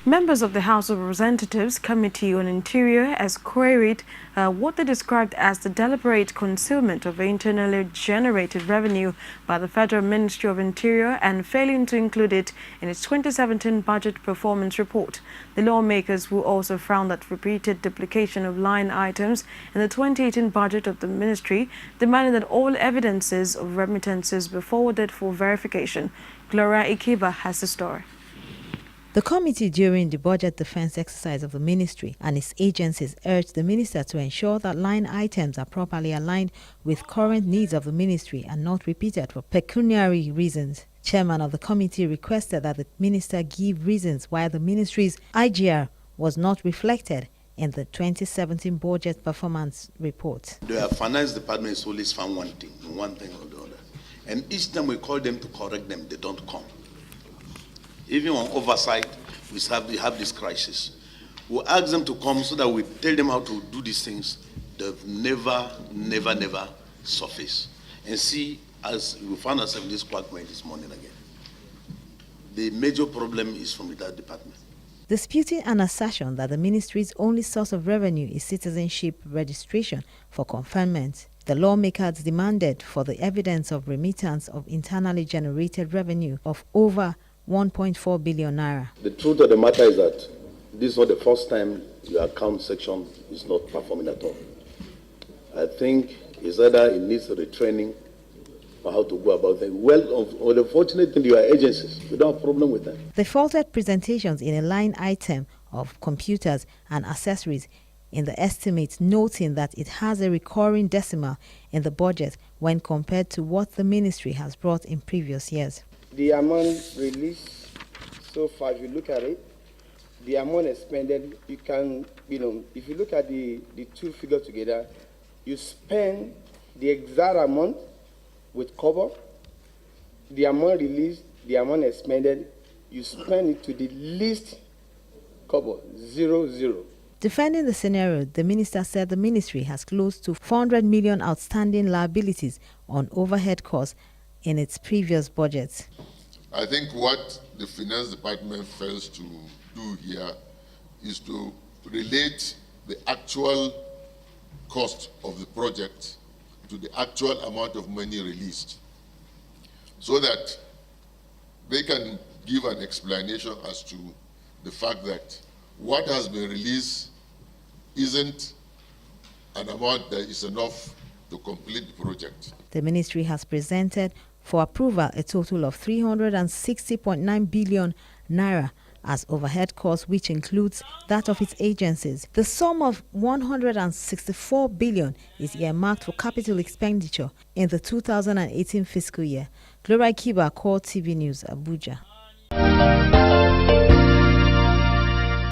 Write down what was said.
Members of the House of Representatives Committee on Interior has queried what they described as the deliberate concealment of internally generated revenue by the Federal Ministry of Interior and failing to include it in its 2017 budget performance report. The lawmakers who also found that repeated duplication of line items in the 2018 budget of the ministry demanded that all evidences of remittances be forwarded for verification. Gloria Ikiba has the story. The committee during the budget defense exercise of the ministry and its agencies urged the minister to ensure that line items are properly aligned with current needs of the ministry and not repeated for pecuniary reasons. Chairman of the committee requested that the minister give reasons why the ministry's IGR was not reflected in the 2017 budget performance report. The finance department is always found one thing or the other. And each time we call them to correct them, they don't come. Even on oversight, we have this crisis. We ask them to come so that we tell them how to do these things. They've never surfaced. And see, as we found ourselves in this quagmire this morning again, the major problem is from that department. Disputing an assertion that the ministry's only source of revenue is citizenship registration for conferment, the lawmakers demanded for the evidence of remittance of internally generated revenue of over 1.4 billion naira. The truth of the matter is that this is not the first time your account section is not performing at all. I think it's either it needs a retraining or how to go about things. Well, the fortunate thing, your agencies, we don't have a problem with them. They faulted presentations in a line item of computers and accessories in the estimate, noting that it has a recurring decimal in the budget when compared to what the ministry has brought in previous years. The amount released so far, if you look at it, the amount expended, you can, if you look at the two figures together, you spend the exact amount with cover, the amount released, the amount expended, you spend it to the least cover, 0. Defending the scenario, the minister said the ministry has close to 400 million outstanding liabilities on overhead costs in its previous budget. I think what the finance department fails to do here is to relate the actual cost of the project to the actual amount of money released, so that they can give an explanation as to the fact that what has been released isn't an amount that is enough to complete the project. The ministry has presented for approval a total of 360.9 billion naira as overhead costs, which includes that of its agencies. The sum of 164 billion is earmarked for capital expenditure in the 2018 fiscal year. Gloria Ikiba, Core TV News, Abuja.